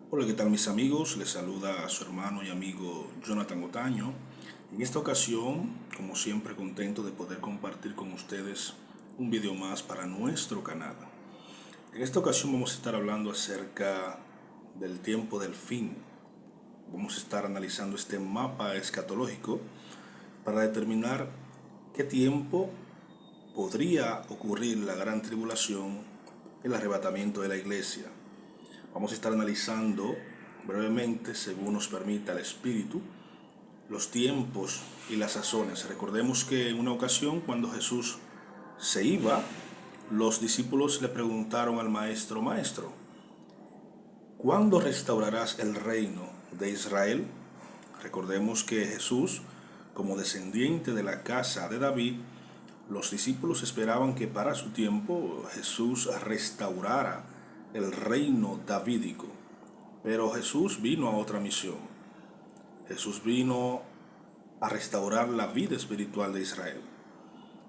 Hola, ¿qué tal mis amigos? Les saluda a su hermano y amigo Jonathan Otaño. En esta ocasión, como siempre, contento de poder compartir con ustedes un video más para nuestro canal. En esta ocasión vamos a estar hablando acerca del tiempo del fin. Vamos a estar analizando este mapa escatológico para determinar qué tiempo podría ocurrir la gran tribulación, el arrebatamiento de la iglesia. Vamos a estar analizando brevemente, según nos permita el Espíritu, los tiempos y las sazones. Recordemos que en una ocasión, cuando Jesús se iba, los discípulos le preguntaron al maestro: Maestro, ¿cuándo restaurarás el reino de Israel? Recordemos que Jesús, como descendiente de la casa de David, los discípulos esperaban que para su tiempo Jesús restaurara el reino davídico. Pero Jesús vino a otra misión. Jesús vino a restaurar la vida espiritual de Israel.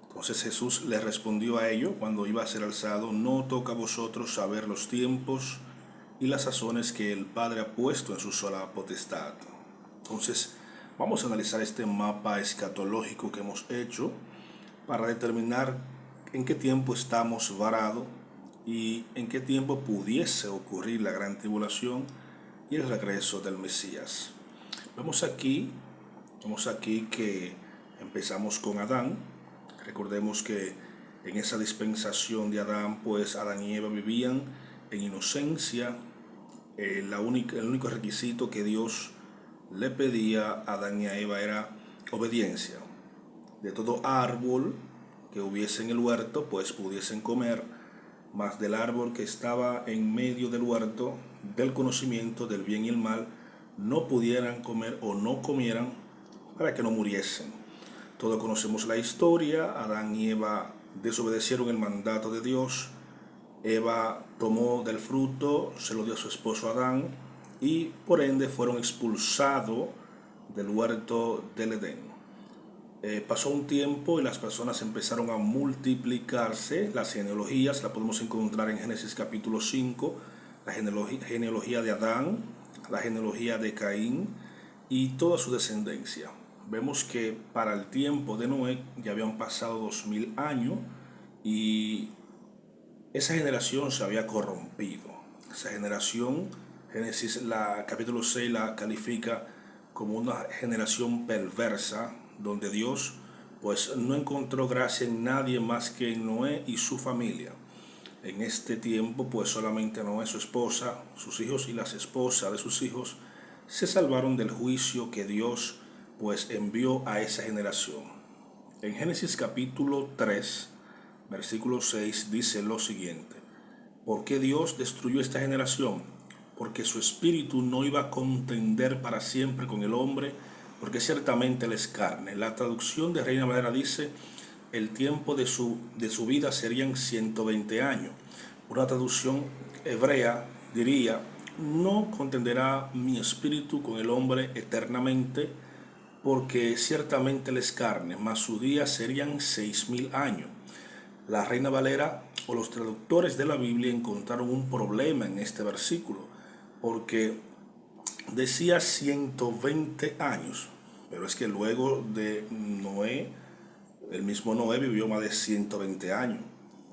Entonces Jesús le respondió a ello cuando iba a ser alzado: no toca a vosotros saber los tiempos y las sazones que el Padre ha puesto en su sola potestad. Entonces vamos a analizar este mapa escatológico que hemos hecho para determinar en qué tiempo estamos varados y en qué tiempo pudiese ocurrir la gran tribulación y el regreso del Mesías. Vemos aquí, que empezamos con Adán. Recordemos que en esa dispensación de Adán, pues Adán y Eva vivían en inocencia. El único requisito que Dios le pedía a Adán y a Eva era obediencia. De todo árbol que hubiese en el huerto, pues pudiesen comer, mas del árbol que estaba en medio del huerto, del conocimiento del bien y el mal, no pudieran comer o no comieran, para que no muriesen. Todos conocemos la historia. Adán y Eva desobedecieron el mandato de Dios. Eva tomó del fruto, se lo dio a su esposo Adán, y por ende fueron expulsados del huerto del Edén. Pasó un tiempo y las personas empezaron a multiplicarse. Las genealogías la podemos encontrar en Génesis capítulo 5, la genealogía de Adán, la genealogía de Caín y toda su descendencia. Vemos que para el tiempo de Noé ya habían pasado 2000 años y esa generación se había corrompido. Esa generación, Génesis capítulo 6 la califica como una generación perversa, donde Dios pues no encontró gracia en nadie más que en Noé y su familia. En este tiempo pues solamente Noé, su esposa, sus hijos y las esposas de sus hijos se salvaron del juicio que Dios pues envió a esa generación. En Génesis capítulo 3, versículo 6 dice lo siguiente: ¿por qué Dios destruyó esta generación? Porque su espíritu no iba a contender para siempre con el hombre, porque ciertamente él es carne. La traducción de Reina Valera dice: el tiempo de su vida serían 120 años. Una traducción hebrea diría: no contenderá mi espíritu con el hombre eternamente, porque ciertamente él es carne, mas su día serían 6000 años. La Reina Valera o los traductores de la Biblia encontraron un problema en este versículo, porque decía 120 años, pero es que luego de Noé, el mismo Noé vivió más de 120 años,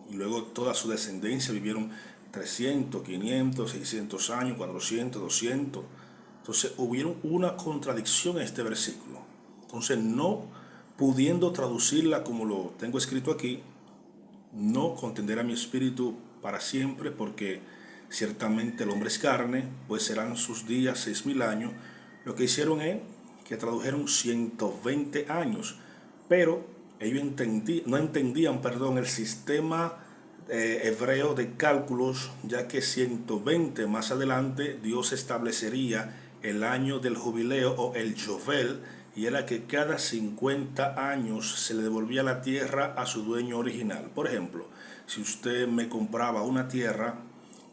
y luego toda su descendencia vivieron 300, 500, 600 años, 400, 200. Entonces hubieron una contradicción en este versículo. Entonces, no pudiendo traducirla como lo tengo escrito aquí: no contenderá mi espíritu para siempre, porque ciertamente el hombre es carne, pues serán sus días 6000 años. Lo que hicieron es que tradujeron 120 años, pero ellos no entendían, el sistema hebreo de cálculos, ya que 120 más adelante Dios establecería el año del jubileo o el Yovel, y era que cada 50 años se le devolvía la tierra a su dueño original. Por ejemplo, si usted me compraba una tierra,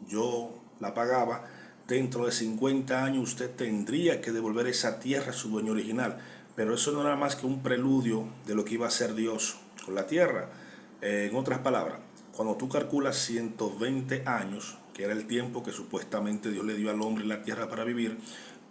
yo la pagaba, dentro de 50 años usted tendría que devolver esa tierra a su dueño original. Pero eso no era más que un preludio de lo que iba a hacer Dios con la tierra. En otras palabras, cuando tú calculas 120 años, que era el tiempo que supuestamente Dios le dio al hombre en la tierra para vivir,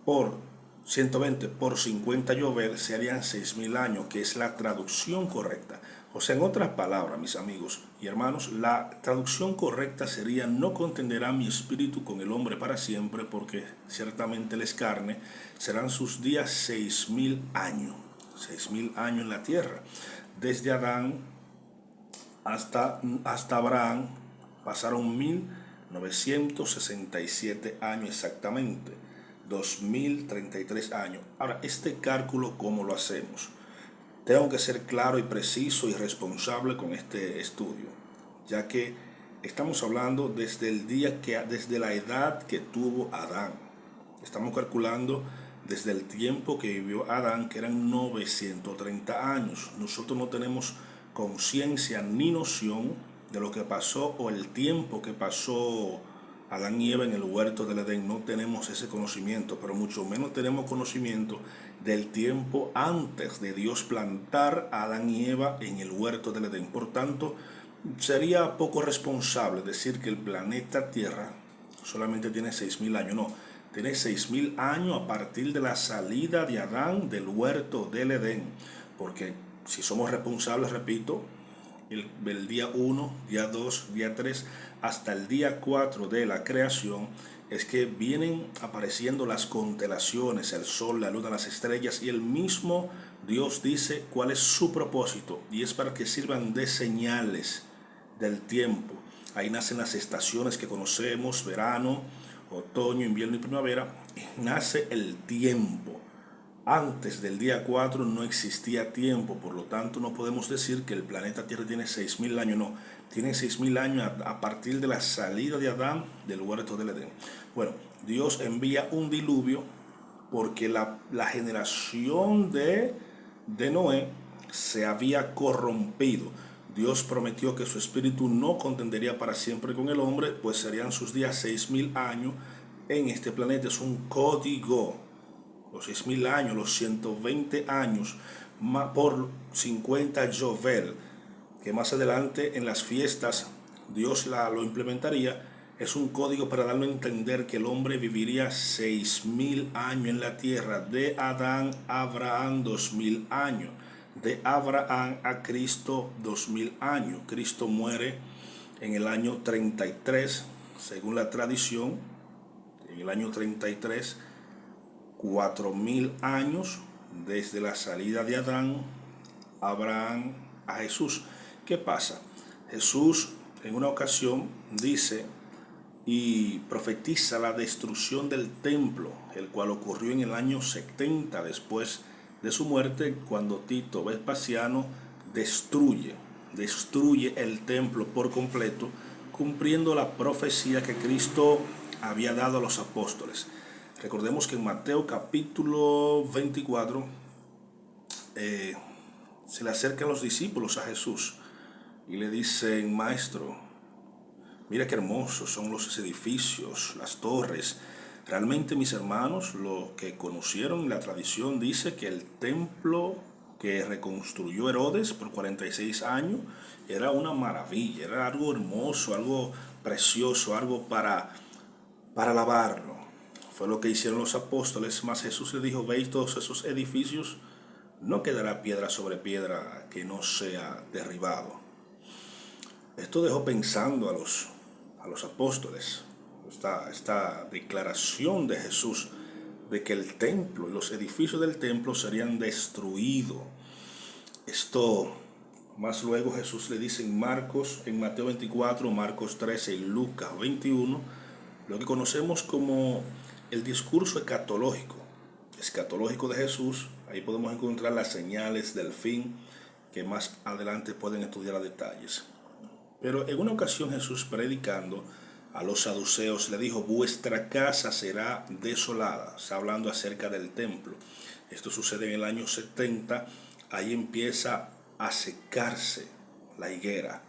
por 120 por 50 Yovel serían 6000 años, que es la traducción correcta. O sea, en otras palabras, mis amigos y hermanos, la traducción correcta sería: no contenderá mi espíritu con el hombre para siempre, porque ciertamente él es carne. Serán sus días 6000 años. 6000 años en la tierra. Desde Adán hasta Abraham pasaron 1967 años exactamente. 2033 años. Ahora, este cálculo, ¿cómo lo hacemos? Tengo que ser claro y preciso y responsable con este estudio, ya que estamos hablando desde la edad que tuvo Adán. Estamos calculando desde el tiempo que vivió Adán, que eran 930 años. Nosotros no tenemos conciencia ni noción de lo que pasó o el tiempo que pasó Adán y Eva en el huerto del Edén. No tenemos ese conocimiento, pero mucho menos tenemos conocimiento del tiempo antes de Dios plantar a Adán y Eva en el huerto del Edén. Por tanto, sería poco responsable decir que el planeta Tierra solamente tiene 6000 años. No, tiene 6000 años a partir de la salida de Adán del huerto del Edén. Porque si somos responsables, repito, el día 1, día 2, día 3, hasta el día 4 de la creación, es que vienen apareciendo las constelaciones, el sol, la luna, las estrellas, y el mismo Dios dice cuál es su propósito, y es para que sirvan de señales del tiempo. Ahí nacen las estaciones que conocemos: verano, otoño, invierno y primavera, y nace el tiempo. Antes del día 4 no existía tiempo, por lo tanto no podemos decir que el planeta Tierra tiene 6000 años, no, tiene 6000 años a partir de la salida de Adán del huerto del Edén. Bueno, Dios envía un diluvio porque la generación de Noé se había corrompido. Dios prometió que su espíritu no contendería para siempre con el hombre, pues serían sus días 6000 años en este planeta. Es un código. Los 6000 años, los 120 años por 50 Yovel, que más adelante en las fiestas Dios lo implementaría. Es un código para darle a entender que el hombre viviría 6000 años en la tierra. De Adán a Abraham 2000 años. De Abraham a Cristo 2000 años. Cristo muere en el año 33, según la tradición. En el año 33, 4000 años desde la salida de Adán, Abraham a Jesús. ¿Qué pasa? Jesús en una ocasión dice y profetiza la destrucción del templo, el cual ocurrió en el año 70 después de su muerte, cuando Tito Vespasiano destruye el templo por completo, cumpliendo la profecía que Cristo había dado a los apóstoles. Recordemos que en Mateo capítulo 24 se le acercan los discípulos a Jesús y le dicen: Maestro, mira qué hermosos son los edificios, las torres. Realmente, mis hermanos, lo que conocieron, la tradición dice que el templo que reconstruyó Herodes por 46 años era una maravilla, era algo hermoso, algo precioso, algo para alabarlo. Fue lo que hicieron los apóstoles, mas Jesús le dijo: veis todos esos edificios, no quedará piedra sobre piedra que no sea derribado. Esto dejó pensando a los apóstoles, esta declaración de Jesús de que el templo y los edificios del templo serían destruidos. Esto más luego Jesús le dice en Mateo 24, Marcos 13 y Lucas 21, lo que conocemos como el discurso escatológico de Jesús. Ahí podemos encontrar las señales del fin, que más adelante pueden estudiar a detalles. Pero en una ocasión Jesús, predicando a los saduceos, le dijo: vuestra casa será desolada. Está hablando acerca del templo. Esto sucede en el año 70. Ahí empieza a secarse la higuera.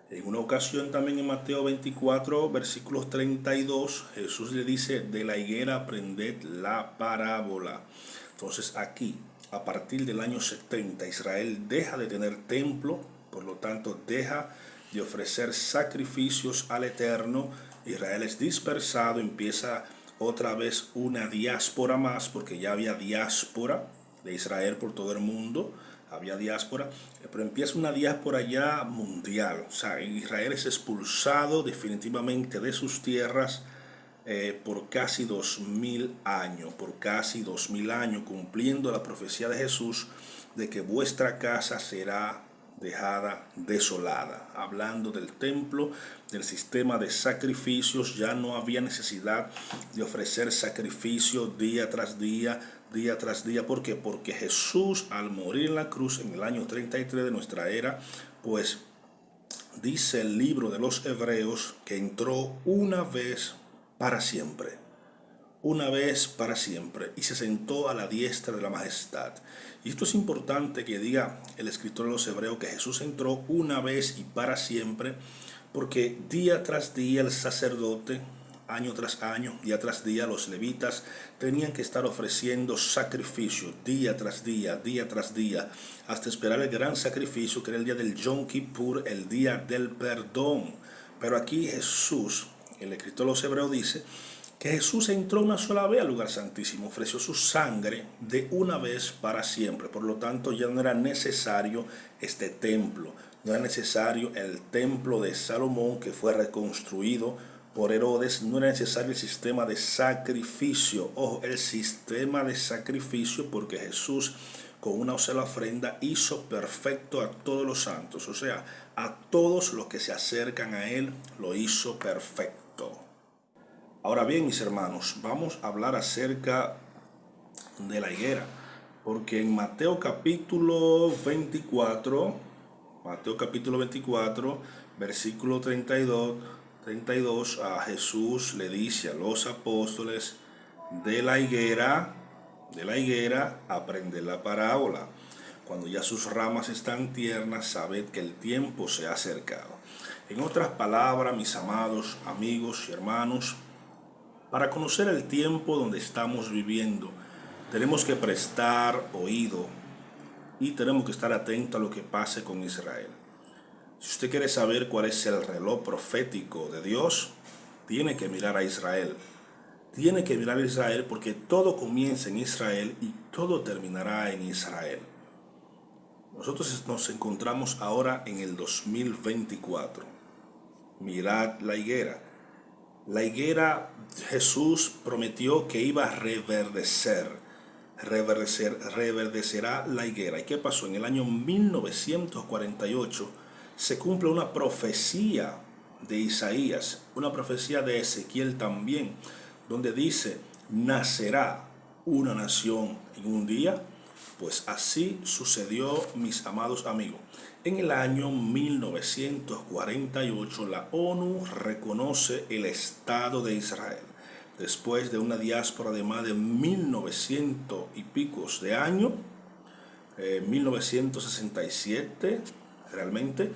En una ocasión también en Mateo 24, versículos 32, Jesús le dice: de la higuera aprended la parábola. Entonces aquí, a partir del año 70, Israel deja de tener templo, por lo tanto deja de ofrecer sacrificios al Eterno Israel es dispersado, empieza otra vez una diáspora más, porque ya había diáspora de Israel por todo el mundo, había diáspora, pero empieza una diáspora ya mundial. O sea, Israel es expulsado definitivamente de sus tierras por casi 2000 años, cumpliendo la profecía de Jesús de que vuestra casa será dejada desolada. Hablando del templo, del sistema de sacrificios, ya no había necesidad de ofrecer sacrificios día tras día, día tras día. ¿Por qué? Porque Jesús, al morir en la cruz en el año 33 de nuestra era, pues dice el libro de los Hebreos que entró una vez para siempre, y se sentó a la diestra de la majestad. Y esto es importante que diga el escritor de los Hebreos, que Jesús entró una vez y para siempre, porque día tras día el sacerdote, año tras año, día tras día, los levitas tenían que estar ofreciendo sacrificio día tras día, día tras día, hasta esperar el gran sacrificio que era el día del Yom Kippur, el día del perdón. Pero aquí Jesús, el escritor de los Hebreos, dice que Jesús entró una sola vez al lugar santísimo, ofreció su sangre de una vez para siempre. Por lo tanto, ya no era necesario este templo, no era necesario el templo de Salomón que fue reconstruido por Herodes, no era necesario el sistema de sacrificio. Ojo, el sistema de sacrificio, porque Jesús con una sola ofrenda hizo perfecto a todos los santos, o sea, a todos los que se acercan a Él lo hizo perfecto. Ahora bien, mis hermanos, vamos a hablar acerca de la higuera, porque en Mateo capítulo 24, versículo 32, a Jesús le dice a los apóstoles de la higuera, aprended la parábola. Cuando ya sus ramas están tiernas, sabed que el tiempo se ha acercado. En otras palabras, mis amados amigos y hermanos, para conocer el tiempo donde estamos viviendo, tenemos que prestar oído y tenemos que estar atentos a lo que pase con Israel. Si usted quiere saber cuál es el reloj profético de Dios, tiene que mirar a Israel. Tiene que mirar a Israel, porque todo comienza en Israel y todo terminará en Israel. Nosotros nos encontramos ahora en el 2024. Mirad la higuera. La higuera, Jesús prometió que iba a reverdecerá la higuera. ¿Y qué pasó? En el año 1948 se cumple una profecía de Isaías, una profecía de Ezequiel también, donde dice, nacerá una nación en un día. Pues así sucedió, mis amados amigos. En el año 1948 la ONU reconoce el Estado de Israel. Después de una diáspora de más de 1900 y picos de años, 1967 realmente,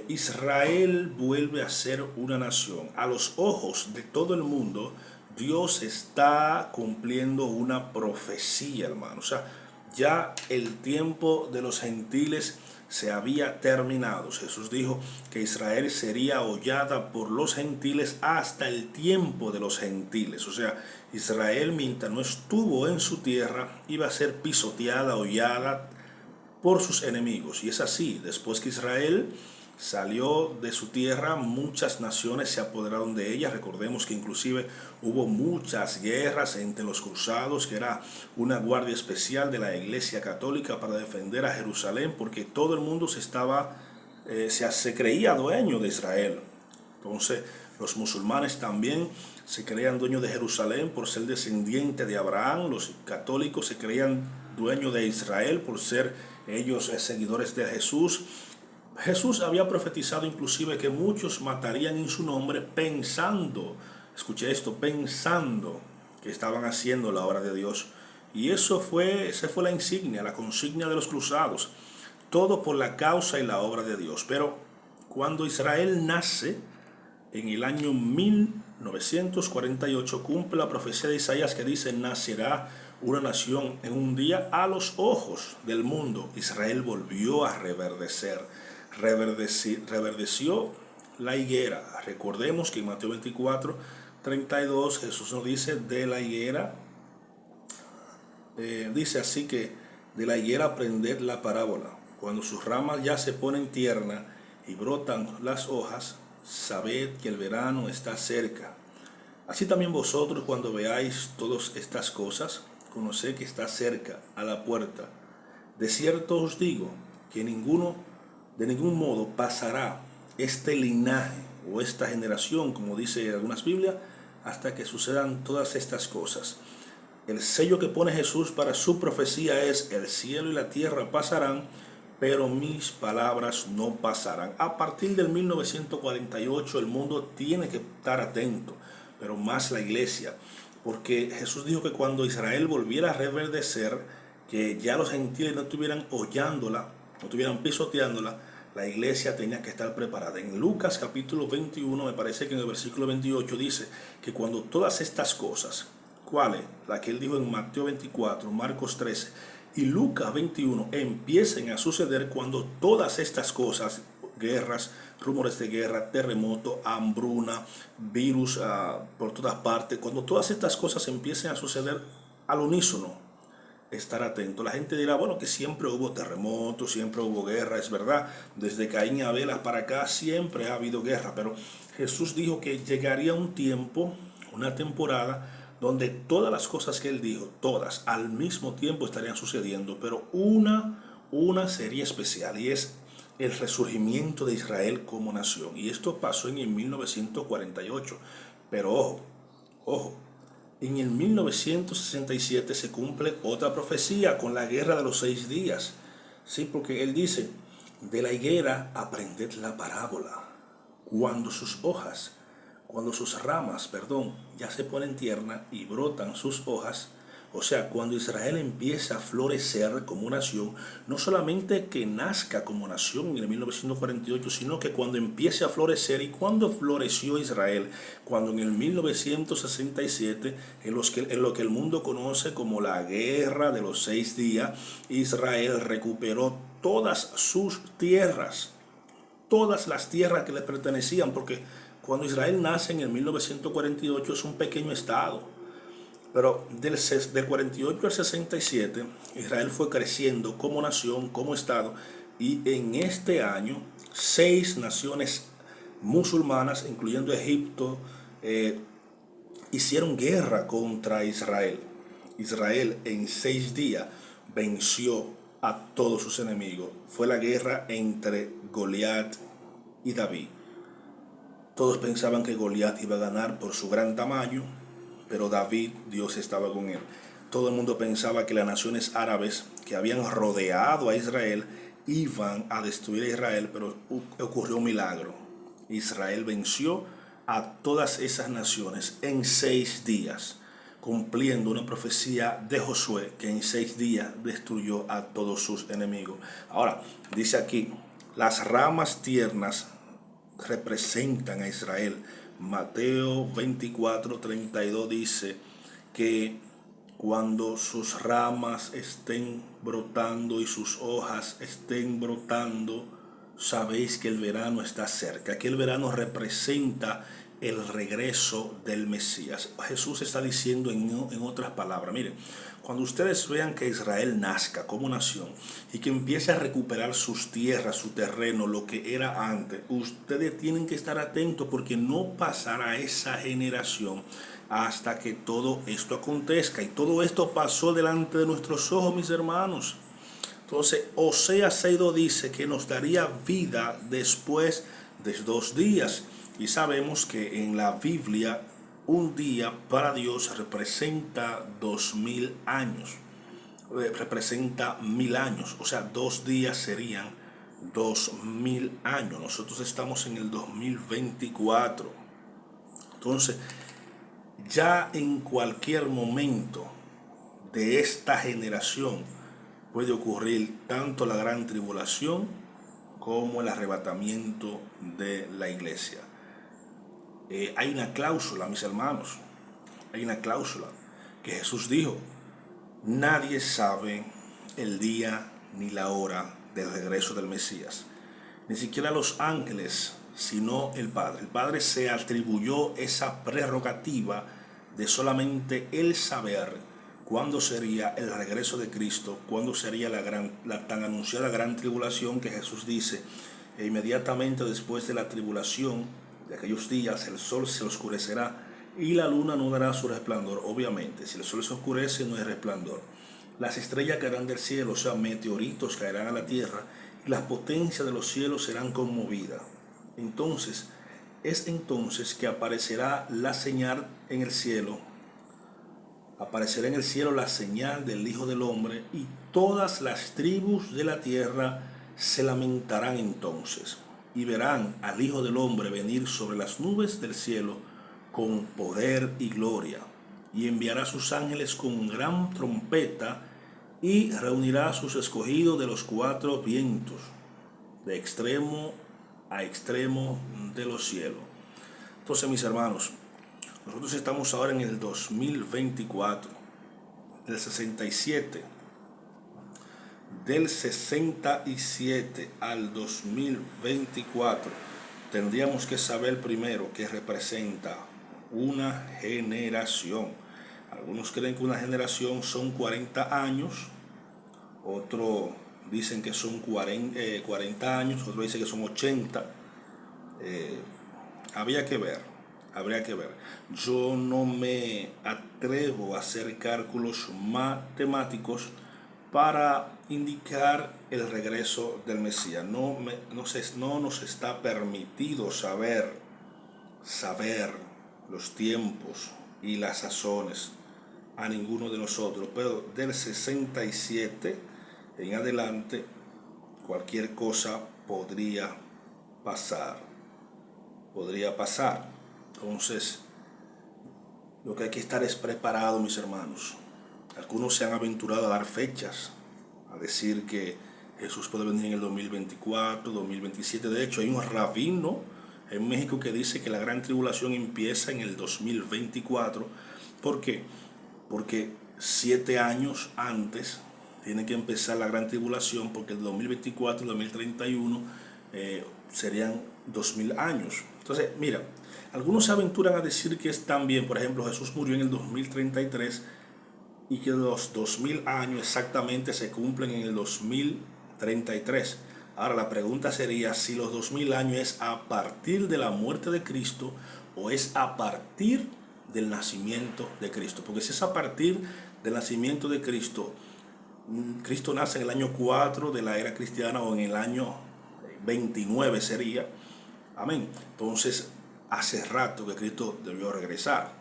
Israel vuelve a ser una nación. A los ojos de todo el mundo, Dios está cumpliendo una profecía, hermano. O sea, ya el tiempo de los gentiles se había terminado. Jesús dijo que Israel sería hollada por los gentiles hasta el tiempo de los gentiles. O sea, Israel, mientras no estuvo en su tierra, iba a ser pisoteada, hollada por sus enemigos. Y es así, después que Israel salió de su tierra, muchas naciones se apoderaron de ella. Recordemos que inclusive hubo muchas guerras entre los cruzados, que era una guardia especial de la Iglesia Católica para defender a Jerusalén, porque todo el mundo se creía dueño de Israel. Entonces los musulmanes también se creían dueños de Jerusalén por ser descendiente de Abraham. Los católicos se creían dueños de Israel por ser ellos seguidores de Jesús. Jesús había profetizado inclusive que muchos matarían en su nombre pensando, escuché esto, pensando que estaban haciendo la obra de Dios. Y esa fue la insignia, la consigna de los cruzados. Todo por la causa y la obra de Dios. Pero cuando Israel nace, en el año 1948, cumple la profecía de Isaías que dice, nacerá una nación en un día a los ojos del mundo. Israel volvió a reverdecer. Reverdeció la higuera. Recordemos que en Mateo 24:32 Jesús nos dice de la higuera, dice así que de la higuera aprended la parábola. Cuando sus ramas ya se ponen tiernas y brotan las hojas, sabed que el verano está cerca. Así también vosotros, cuando veáis todas estas cosas, conoced que está cerca, a la puerta. De cierto os digo que de ningún modo pasará este linaje o esta generación, como dice algunas Biblias, hasta que sucedan todas estas cosas. El sello que pone Jesús para su profecía es: el cielo y la tierra pasarán, pero mis palabras no pasarán. A partir del 1948 el mundo tiene que estar atento, pero más la iglesia, porque Jesús dijo que cuando Israel volviera a reverdecer, que ya los gentiles no estuvieran hollándola, no estuvieran pisoteándola, la iglesia tenía que estar preparada. En Lucas capítulo 21, me parece que en el versículo 28 dice que cuando todas estas cosas, ¿cuáles? La que él dijo en Mateo 24, Marcos 13 y Lucas 21, empiecen a suceder, cuando todas estas cosas, guerras, rumores de guerra, terremoto, hambruna, virus por todas partes, cuando todas estas cosas empiecen a suceder al unísono, estar atento. La gente dirá, bueno, que siempre hubo terremotos, siempre hubo guerra, es verdad, desde Caín y Abel para acá siempre ha habido guerra, pero Jesús dijo que llegaría un tiempo, una temporada, donde todas las cosas que él dijo, todas al mismo tiempo estarían sucediendo, pero una sería especial, y es el resurgimiento de Israel como nación. Y esto pasó en el 1948, pero ojo, en el 1967 se cumple otra profecía con la guerra de los 6 días. Sí, porque él dice, de la higuera aprended la parábola. Cuando sus ramas, ya se ponen tiernas y brotan sus hojas, o sea, cuando Israel empieza a florecer como nación, no solamente que nazca como nación en el 1948, sino que cuando empiece a florecer. ¿Y cuando floreció Israel? Cuando en el 1967, en lo que el mundo conoce como la guerra de los 6 días, Israel recuperó todas sus tierras, todas las tierras que le pertenecían, porque cuando Israel nace en el 1948 es un pequeño estado. Pero del 48 al 67, Israel fue creciendo como nación, como estado, y en este año 6 naciones musulmanas, incluyendo Egipto, hicieron guerra contra Israel. Israel en 6 días venció a todos sus enemigos. Fue la guerra entre Goliat y David. Todos pensaban que Goliat iba a ganar por su gran tamaño, pero David, Dios estaba con él. Todo el mundo pensaba que las naciones árabes que habían rodeado a Israel iban a destruir a Israel, pero ocurrió un milagro. Israel venció a todas esas naciones en 6 días, cumpliendo una profecía de Josué, que en 6 días destruyó a todos sus enemigos. Ahora, dice aquí, las ramas tiernas representan a Israel. Mateo 24:32 dice que cuando sus ramas estén brotando y sus hojas estén brotando, sabéis que el verano está cerca. Que el verano representa el regreso del Mesías. Jesús está diciendo en otras palabras, miren, cuando ustedes vean que Israel nazca como nación y que empiece a recuperar sus tierras, su terreno, lo que era antes, ustedes tienen que estar atentos, porque no pasará esa generación hasta que todo esto acontezca. Y todo esto pasó delante de nuestros ojos, mis hermanos. Entonces, Oseas 6:2 dice que nos daría vida después de 2 días. Y sabemos que en la Biblia un día para Dios representa 2000 años. Representa 1000 años. O sea, 2 días serían 2000 años. Nosotros estamos en el 2024. Entonces, ya en cualquier momento de esta generación puede ocurrir tanto la gran tribulación como el arrebatamiento de la iglesia. Hay una cláusula, mis hermanos, hay una cláusula que Jesús dijo: nadie sabe el día ni la hora del regreso del Mesías. Ni siquiera los ángeles sino el Padre. El Padre se atribuyó esa prerrogativa de solamente él saber cuándo sería el regreso de Cristo, cuándo sería la tan anunciada gran tribulación que Jesús dice, e inmediatamente después de la tribulación de aquellos días el sol se oscurecerá y la luna no dará su resplandor. Obviamente, si el sol se oscurece no hay resplandor. Las estrellas caerán del cielo, o sea, meteoritos caerán a la tierra, y las potencias de los cielos serán conmovidas. Entonces, es entonces que aparecerá la señal en el cielo, aparecerá en el cielo la señal del Hijo del Hombre, y todas las tribus de la tierra se lamentarán entonces, y verán al Hijo del Hombre venir sobre las nubes del cielo con poder y gloria, y enviará a sus ángeles con gran trompeta, y reunirá a sus escogidos de los cuatro vientos, de extremo a extremo de los cielos. Entonces, mis hermanos, nosotros estamos ahora en el 2024, del 67. Del 67 al 2024, tendríamos que saber primero que representa una generación. Algunos creen que una generación son 40 años, otros dicen que son 40 años, otros dicen que son 80. Habría que ver. Yo no me atrevo a hacer cálculos matemáticos para indicar el regreso del Mesías. No nos está permitido saber los tiempos y las sazones a ninguno de nosotros, pero del 67 en adelante cualquier cosa podría pasar. Entonces, lo que hay que estar es preparado, mis hermanos. Algunos se han aventurado a dar fechas, a decir que Jesús puede venir en el 2024, 2027. De hecho, hay un rabino en México que dice que la gran tribulación empieza en el 2024. ¿Por qué? Porque 7 años antes tiene que empezar la gran tribulación, porque el 2024 y 2031 serían 2000 años. Entonces, mira, algunos se aventuran a decir que es también, por ejemplo, Jesús murió en el 2033 y que los 2000 años exactamente se cumplen en el 2033. Ahora la pregunta sería si los 2000 años es a partir de la muerte de Cristo o es a partir del nacimiento de Cristo. Porque si es a partir del nacimiento de Cristo, Cristo nace en el año 4 de la era cristiana o en el año 29 sería. Amén. Entonces, hace rato que Cristo debió regresar.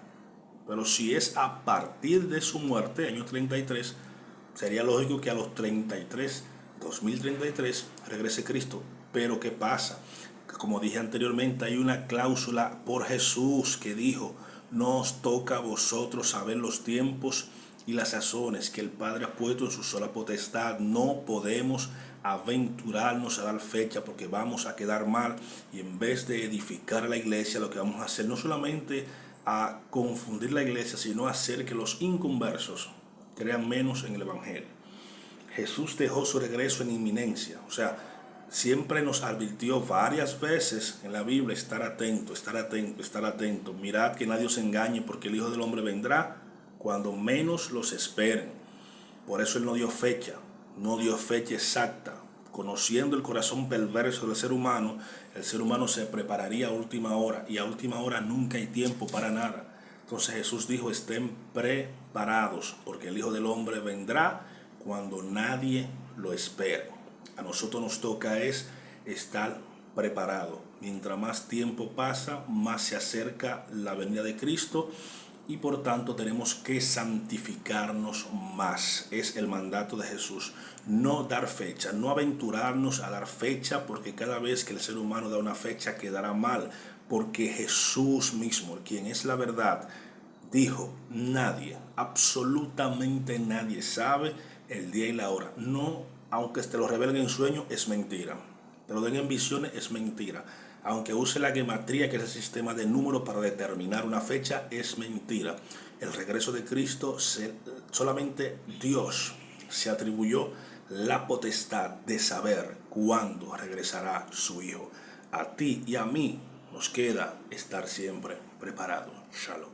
Pero si es a partir de su muerte, año 33, sería lógico que a los 2033, regrese Cristo. Pero ¿qué pasa? Como dije anteriormente, hay una cláusula por Jesús que dijo: nos toca a vosotros saber los tiempos y las sazones que el Padre ha puesto en su sola potestad. No podemos aventurarnos a dar fecha porque vamos a quedar mal, y en vez de edificar la iglesia, lo que vamos a hacer no solamente a confundir la iglesia, sino a hacer que los inconversos crean menos en el Evangelio. Jesús dejó su regreso en inminencia, o sea, siempre nos advirtió varias veces en la Biblia: estar atento, mirad que nadie os engañe, porque el Hijo del Hombre vendrá cuando menos los esperen. Por eso Él no dio fecha exacta. Conociendo el corazón perverso del ser humano, el ser humano se prepararía a última hora, y a última hora nunca hay tiempo para nada. Entonces Jesús dijo: estén preparados, porque el Hijo del Hombre vendrá cuando nadie lo espere. A nosotros nos toca es estar preparado. Mientras más tiempo pasa, más se acerca la venida de Cristo, y por tanto tenemos que santificarnos más. Es el mandato de Jesús. No dar fecha, no aventurarnos a dar fecha, porque cada vez que el ser humano da una fecha quedará mal, porque Jesús mismo, quien es la verdad, dijo: nadie, absolutamente nadie sabe el día y la hora. No, aunque te lo revelen en sueño, es mentira. Te lo den en visiones, es mentira. Aunque use la gematría, que es el sistema de números para determinar una fecha, es mentira. El regreso de Cristo, solamente Dios se atribuyó la potestad de saber cuándo regresará su Hijo. A ti y a mí nos queda estar siempre preparados. Shalom.